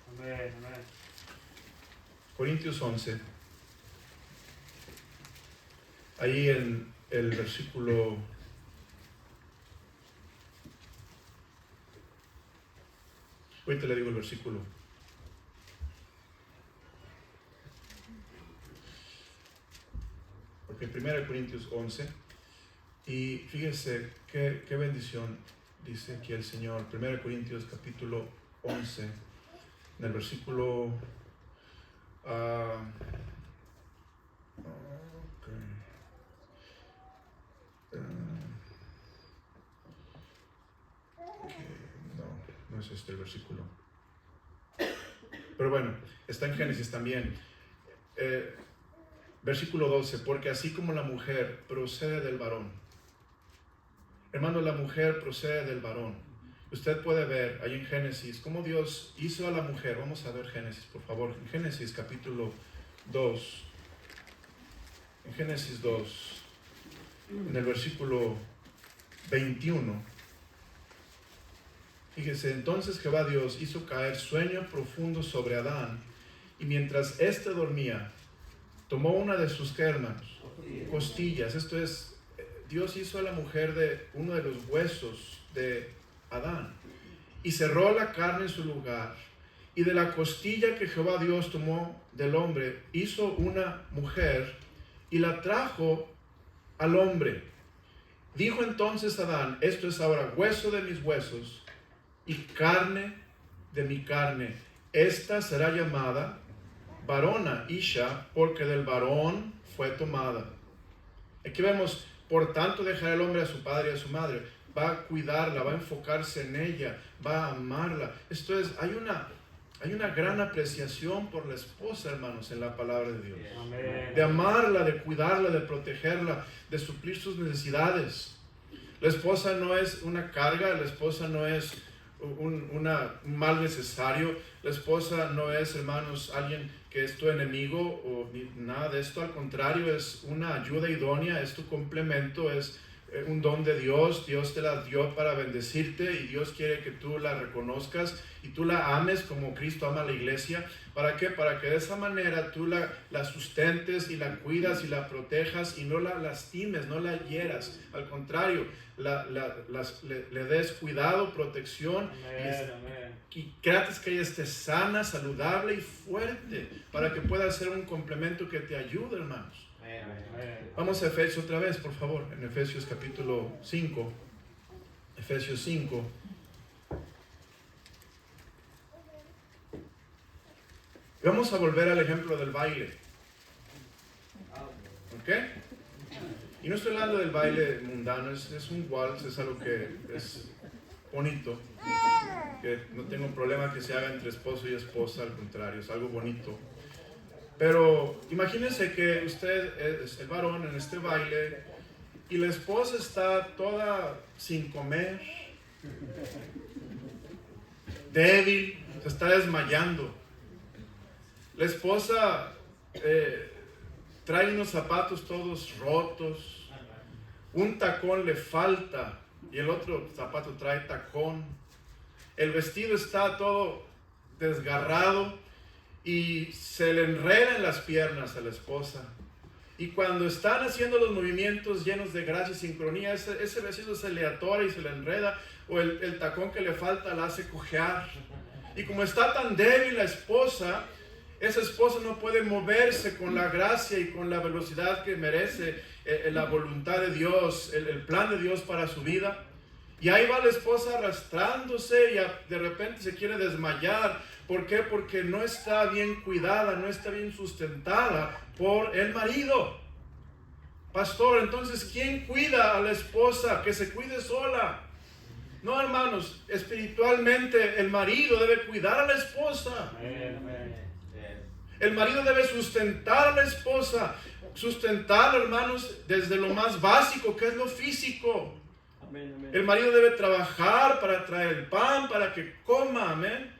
Amén, amén. Corintios 11. Ahí en el versículo... Ahorita le digo el versículo. Porque 1 Corintios 11. Y fíjese qué bendición dice aquí el Señor. 1 Corintios capítulo 11. En el versículo... no es este el versículo. Pero bueno, está en Génesis también. Versículo 12. Porque así como la mujer procede del varón. Hermano, la mujer procede del varón. Usted puede ver ahí en Génesis cómo Dios hizo a la mujer. Vamos a ver Génesis, por favor. En Génesis capítulo 2. En Génesis 2. En el versículo 21. Fíjese, entonces Jehová Dios hizo caer sueño profundo sobre Adán, y mientras éste dormía, tomó una de sus, ¿qué, hermanos? Costillas. Esto es, Dios hizo a la mujer de uno de los huesos de Adán, y cerró la carne en su lugar, y de la costilla que Jehová Dios tomó del hombre, hizo una mujer, y la trajo al hombre. Dijo entonces Adán, esto es ahora hueso de mis huesos, y carne de mi carne. Esta será llamada varona, Isha, porque del varón fue tomada. Aquí vemos, por tanto dejará el hombre a su padre y a su madre. Va a cuidarla, va a enfocarse en ella, va a amarla. Esto es, hay una gran apreciación por la esposa, hermanos, en la palabra de Dios. Amén. De amarla, de cuidarla, de protegerla, de suplir sus necesidades. La esposa no es una carga, la esposa no es un mal necesario. La esposa no es, hermanos, alguien que es tu enemigo o nada de esto. Al contrario, es una ayuda idónea, es tu complemento, es un don de Dios. Dios te la dio para bendecirte, y Dios quiere que tú la reconozcas y tú la ames como Cristo ama a la iglesia. ¿Para qué? Para que de esa manera tú la sustentes y la cuidas y la protejas y no la lastimes, no la hieras. Al contrario, le des cuidado, protección, y trates que ella esté sana, saludable y fuerte, para que pueda ser un complemento que te ayude, hermanos. Vamos a Efesios otra vez, por favor, en Efesios capítulo 5. Efesios 5. Vamos a volver al ejemplo del baile. ¿Ok? Y no estoy hablando del baile mundano, es un waltz, es algo que es bonito, que no tengo problema que se haga entre esposo y esposa, al contrario, es algo bonito. Pero imagínense que usted es el varón en este baile y la esposa está toda sin comer, débil, se está desmayando. La esposa trae unos zapatos todos rotos, un tacón le falta y el otro zapato trae tacón. El vestido está todo desgarrado y se le enreda en las piernas a la esposa. Y cuando están haciendo los movimientos llenos de gracia y sincronía, ese vestido se le atora y se le enreda, o el tacón que le falta la hace cojear. Y como está tan débil la esposa, esa esposa no puede moverse con la gracia y con la velocidad que merece la voluntad de Dios, el plan de Dios para su vida. Y ahí va la esposa arrastrándose y de repente se quiere desmayar. ¿Por qué? Porque no está bien cuidada, no está bien sustentada por el marido. Pastor, entonces, ¿quién cuida a la esposa? Que se cuide sola. No, hermanos, espiritualmente el marido debe cuidar a la esposa. El marido debe sustentar a la esposa. Sustentar, hermanos, desde lo más básico, que es lo físico. El marido debe trabajar para traer el pan, para que coma, amén.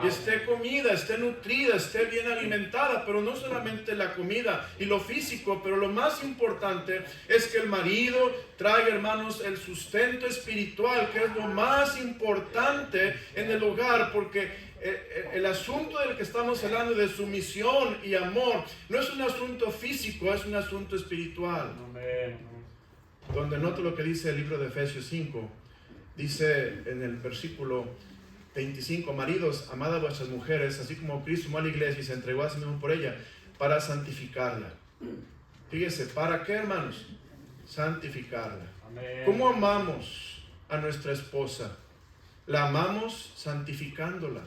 Y esté comida, esté nutrida, esté bien alimentada, pero no solamente la comida y lo físico, pero lo más importante es que el marido traiga, hermanos, el sustento espiritual, que es lo más importante en el hogar, porque el asunto del que estamos hablando de sumisión y amor no es un asunto físico, es un asunto espiritual. Donde noto lo que dice el libro de Efesios 5, dice en el versículo 25, maridos, amad a vuestras mujeres, así como Cristo amó a la iglesia y se entregó a sí mismo por ella, para santificarla. Fíjese, ¿para qué, hermanos? Santificarla. Amén. ¿Cómo amamos a nuestra esposa? La amamos santificándola.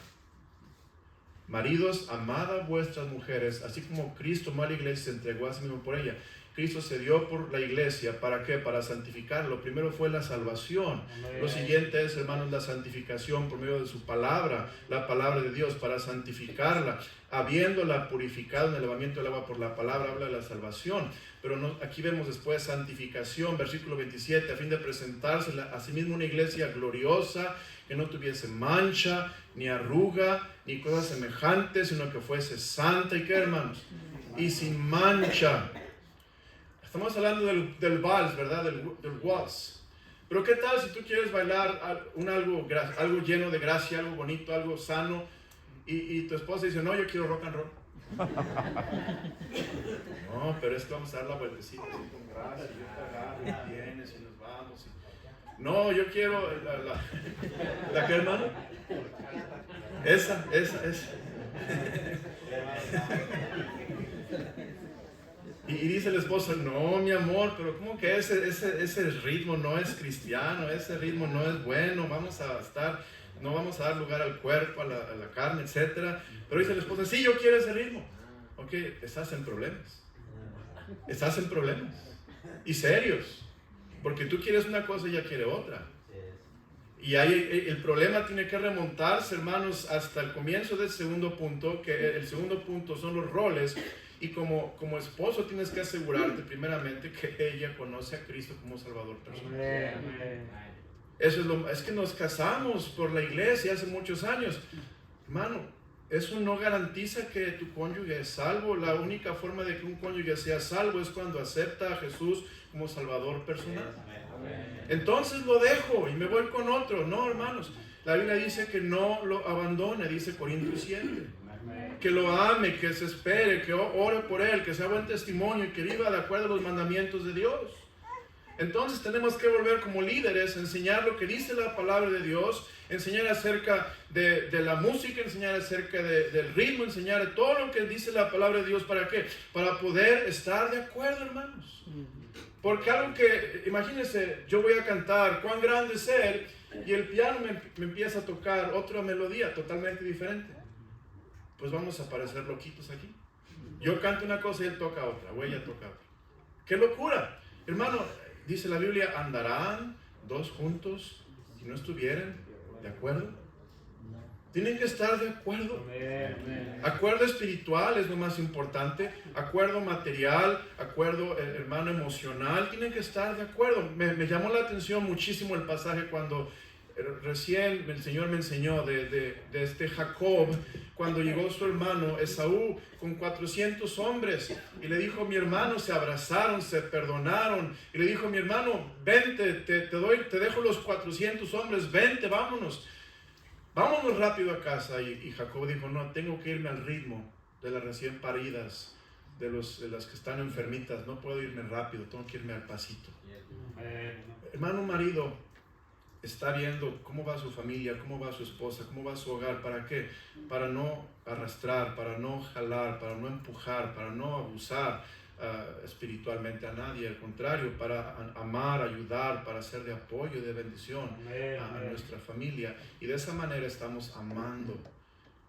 Maridos, amad a vuestras mujeres, así como Cristo amó a la iglesia y se entregó a sí mismo por ella. Cristo se dio por la iglesia, ¿para qué? Para santificarlo. Lo primero fue la salvación. Amén. Lo siguiente es, hermanos, la santificación por medio de su palabra, la palabra de Dios, para santificarla, habiéndola purificado en el lavamiento del agua por la palabra, habla de la salvación. Pero no, aquí vemos después santificación, versículo 27, a fin de presentarse a sí mismo una iglesia gloriosa, que no tuviese mancha, ni arruga, ni cosas semejantes, sino que fuese santa. ¿Y qué, hermanos? Y sin mancha. Estamos hablando del vals, ¿verdad? Del waltz. Pero ¿qué tal si tú quieres bailar algo lleno de gracia, algo bonito, algo sano, y tu esposa dice, no, yo quiero rock and roll? No, pero es que vamos a dar la vueltecita así con gracia, yo te agarro y vienes y nos vamos. No, yo quiero ¿la qué, hermano? Esa. Y dice el esposo, no, mi amor, pero ¿cómo que ese ritmo no es cristiano? Ese ritmo no es bueno, no vamos a dar lugar al cuerpo, a la carne, etc. Pero dice el esposo, sí, yo quiero ese ritmo. Ok, estás en problemas. Estás en problemas. Y serios. Porque tú quieres una cosa y ella quiere otra. Y el problema tiene que remontarse, hermanos, hasta el comienzo del segundo punto, que el segundo punto son los roles. Y como esposo tienes que asegurarte primeramente que ella conoce a Cristo como Salvador personal. Eso es que nos casamos por la iglesia hace muchos años. Hermano, eso no garantiza que tu cónyuge es salvo. La única forma de que un cónyuge sea salvo es cuando acepta a Jesús como Salvador personal. Entonces lo dejo y me voy con otro. No, hermanos, la Biblia dice que no lo abandone, dice Corintios 7. Que lo ame, que se espere, que ore por él, que sea buen testimonio y que viva de acuerdo a los mandamientos de Dios. Entonces tenemos que volver como líderes, enseñar lo que dice la palabra de Dios, enseñar acerca de la música, enseñar acerca del ritmo, enseñar de todo lo que dice la palabra de Dios. ¿Para qué? Para poder estar de acuerdo, hermanos. Porque algo que, imagínense, yo voy a cantar cuán grande es Él y el piano me empieza a tocar otra melodía totalmente diferente. Pues vamos a parecer loquitos aquí. Yo canto una cosa y él toca otra, o ella toca otra. ¡Qué locura! Hermano, dice la Biblia, ¿andarán dos juntos si no estuvieran de acuerdo? Tienen que estar de acuerdo. Acuerdo espiritual es lo más importante. Acuerdo material, acuerdo, hermano, emocional. Tienen que estar de acuerdo. Me llamó la atención muchísimo el pasaje cuando recién el Señor me enseñó de Jacob, cuando llegó su hermano Esaú con 400 hombres y le dijo, mi hermano, se abrazaron, se perdonaron, y le dijo, mi hermano, vente, te dejo los 400 hombres, vente, vámonos rápido a casa. Y Jacob dijo, no, tengo que irme al ritmo de las recién paridas, de las que están enfermitas, no puedo irme rápido, tengo que irme al pasito. Hermano, marido, está viendo cómo va su familia, cómo va su esposa, cómo va su hogar. ¿Para qué? Para no arrastrar, para no jalar, para no empujar, para no abusar espiritualmente a nadie. Al contrario, para amar, ayudar, para ser de apoyo, de bendición a nuestra familia. Y de esa manera estamos amando.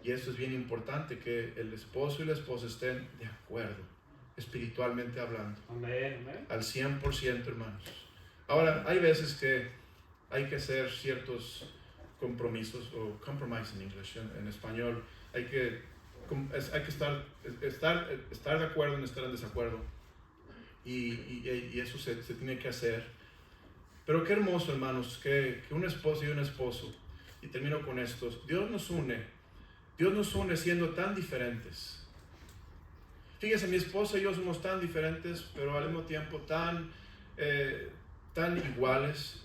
Y eso es bien importante, que el esposo y la esposa estén de acuerdo, espiritualmente hablando. Al 100%, hermanos. Ahora, hay veces que hay que hacer ciertos compromisos, o compromise en inglés, en español. Hay que estar de acuerdo en estar en desacuerdo. Y eso se tiene que hacer. Pero qué hermoso, hermanos, que un esposo y un esposo, y termino con esto, Dios nos une siendo tan diferentes. Fíjense, mi esposa y yo somos tan diferentes, pero al mismo tiempo tan iguales.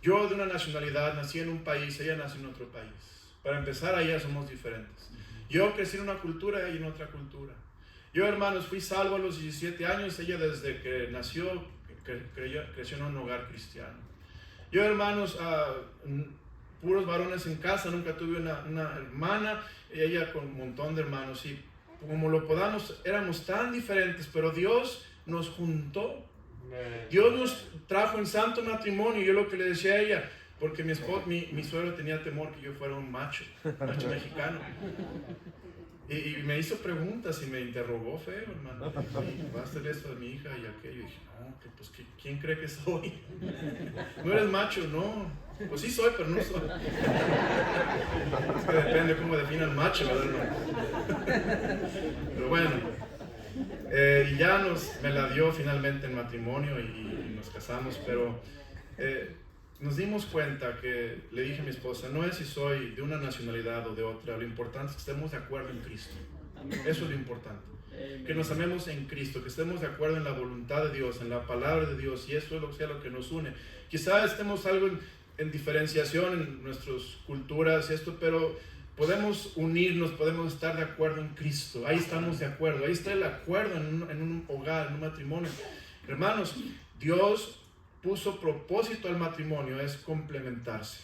Yo de una nacionalidad, nací en un país, ella nació en otro país. Para empezar, allá somos diferentes. Yo crecí en una cultura, ella en otra cultura. Yo, hermanos, fui salvo a los 17 años, ella desde que nació creció en un hogar cristiano. Yo, hermanos, puros varones en casa, nunca tuve una hermana, y ella con un montón de hermanos. Y como lo podamos, éramos tan diferentes, pero Dios nos juntó. Dios nos trajo en santo matrimonio. Yo lo que le decía a ella, porque mi suegro tenía temor que yo fuera un macho mexicano, y me hizo preguntas y me interrogó feo, hermano. ¿Va a hacer esto de mi hija y aquello? Y dije, no, ¿quién cree que soy? ¿No eres macho? No. Pues sí soy, pero no soy. Es que depende cómo definan macho, ¿verdad? Pero bueno, y ya me la dio finalmente en matrimonio y nos casamos, pero nos dimos cuenta que le dije a mi esposa, no es si soy de una nacionalidad o de otra, lo importante es que estemos de acuerdo en Cristo. Eso es lo importante. que nos amemos en Cristo, que estemos de acuerdo en la voluntad de Dios, en la palabra de Dios, y eso es lo que nos une. Quizá estemos algo en diferenciación en nuestras culturas, pero podemos unirnos, podemos estar de acuerdo en Cristo. Ahí estamos de acuerdo, ahí está el acuerdo en un hogar, en un matrimonio. Hermanos, Dios puso propósito al matrimonio, es complementarse,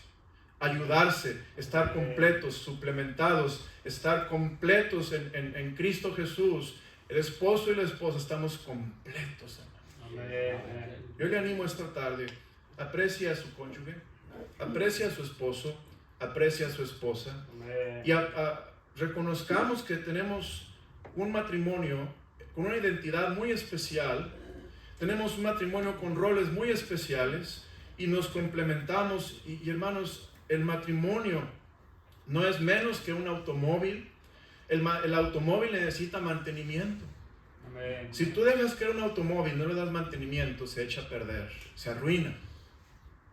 ayudarse, estar completos, suplementados, estar completos en Cristo Jesús. El esposo y la esposa estamos completos, hermanos. Yo le animo esta tarde, aprecie a su cónyuge, aprecie a su esposo, aprecie a su esposa, y reconozcamos que tenemos un matrimonio con una identidad muy especial, tenemos un matrimonio con roles muy especiales y nos complementamos. Y hermanos, el matrimonio no es menos que un automóvil. El automóvil necesita mantenimiento. Amén. Si tú dejas que un automóvil no le das mantenimiento, se echa a perder, se arruina.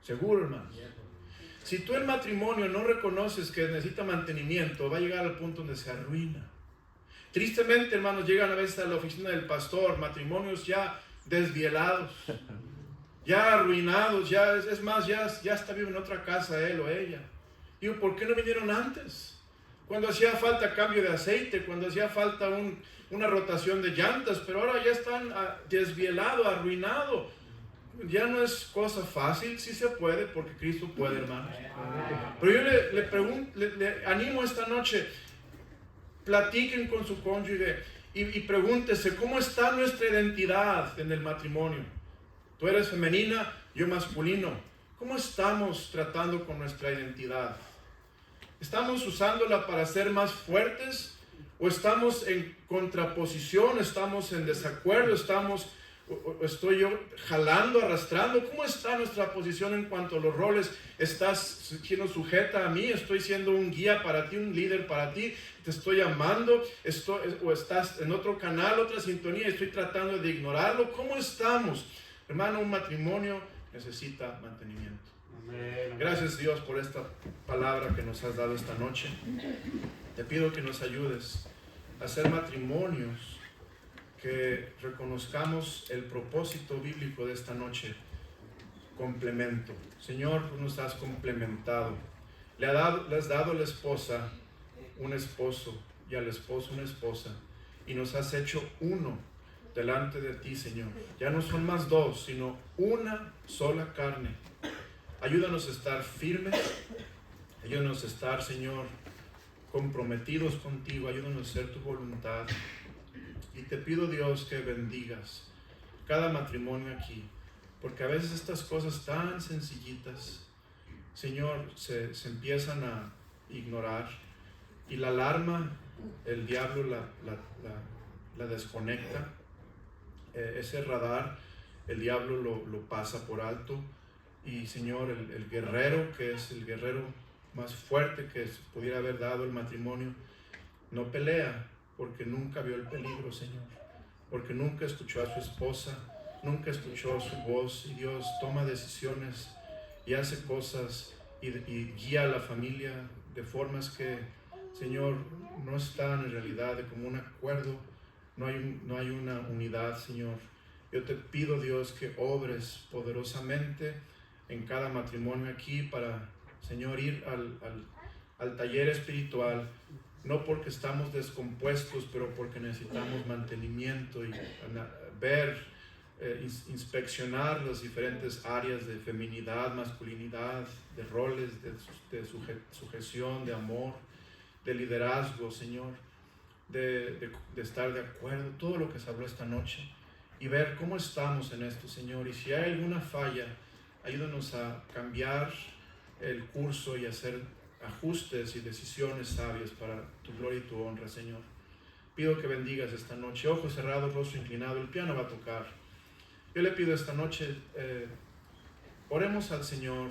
Seguro, hermanos. Si tú el matrimonio no reconoces que necesita mantenimiento, va a llegar al punto donde se arruina. Tristemente, hermanos, llegan a veces a la oficina del pastor matrimonios ya desvielados, ya arruinados, es más, ya está vivo en otra casa él o ella. Digo, ¿por qué no vinieron antes? Cuando hacía falta cambio de aceite, cuando hacía falta una rotación de llantas, pero ahora ya están desvielados, arruinados. Ya no es cosa fácil, sí se puede, porque Cristo puede, hermanos. Pero yo le pregunto, le animo esta noche, platiquen con su cónyuge y pregúntese, ¿cómo está nuestra identidad en el matrimonio? Tú eres femenina, yo masculino. ¿Cómo estamos tratando con nuestra identidad? ¿Estamos usándola para ser más fuertes? ¿O estamos en contraposición? ¿Estamos en desacuerdo? ¿Estoy yo jalando, arrastrando? ¿Cómo está nuestra posición en cuanto a los roles? ¿Estás siendo sujeta a mí? ¿Estoy siendo un guía para ti, un líder para ti? ¿Te estoy amando? ¿O estás en otro canal, otra sintonía? ¿Estoy tratando de ignorarlo? ¿Cómo estamos? Hermano, un matrimonio necesita mantenimiento. Gracias, Dios, por esta palabra que nos has dado esta noche. Te pido que nos ayudes a hacer matrimonios que reconozcamos el propósito bíblico de esta noche. Complemento. Señor, tú nos has complementado. Le has dado a la esposa un esposo y al esposo una esposa, y nos has hecho uno delante de ti, Señor. Ya no son más dos, sino una sola carne. Ayúdanos a estar firmes, ayúdanos a estar, Señor, comprometidos contigo, ayúdanos a hacer tu voluntad. Y te pido, Dios, que bendigas cada matrimonio aquí, porque a veces estas cosas tan sencillitas, Señor, se empiezan a ignorar, y la alarma, el diablo la desconecta. Ese radar, el diablo lo pasa por alto. Y Señor, el guerrero, que es el guerrero más fuerte que pudiera haber dado el matrimonio, no pelea porque nunca vio el peligro, Señor, porque nunca escuchó a su esposa, nunca escuchó su voz, y Dios toma decisiones y hace cosas y guía a la familia de formas que, Señor, no están en realidad de como un acuerdo, no hay una unidad, Señor. Yo te pido, Dios, que obres poderosamente en cada matrimonio aquí para, Señor, ir al taller espiritual, no porque estamos descompuestos, pero porque necesitamos mantenimiento y ver, inspeccionar las diferentes áreas de feminidad, masculinidad, de roles, de sujeción, de amor, de liderazgo, Señor, de estar de acuerdo, todo lo que se habló esta noche, y ver cómo estamos en esto, Señor, y si hay alguna falla, ayúdanos a cambiar el curso y hacer ajustes y decisiones sabias para tu gloria y tu honra, Señor. Pido que bendigas esta noche, ojos cerrados, rostro inclinado, el piano va a tocar. Yo le pido esta noche, oremos al Señor.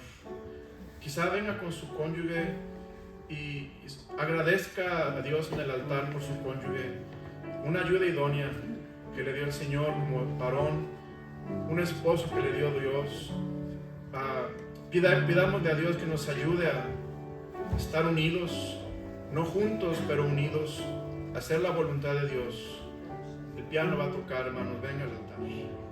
Quizá venga con su cónyuge y agradezca a Dios en el altar por su cónyuge, una ayuda idónea que le dio el Señor como varón, un esposo que le dio Dios. Pidámosle a Dios que nos ayude a estar unidos, no juntos, pero unidos, a hacer la voluntad de Dios. El piano va a tocar, hermanos, venga al altar.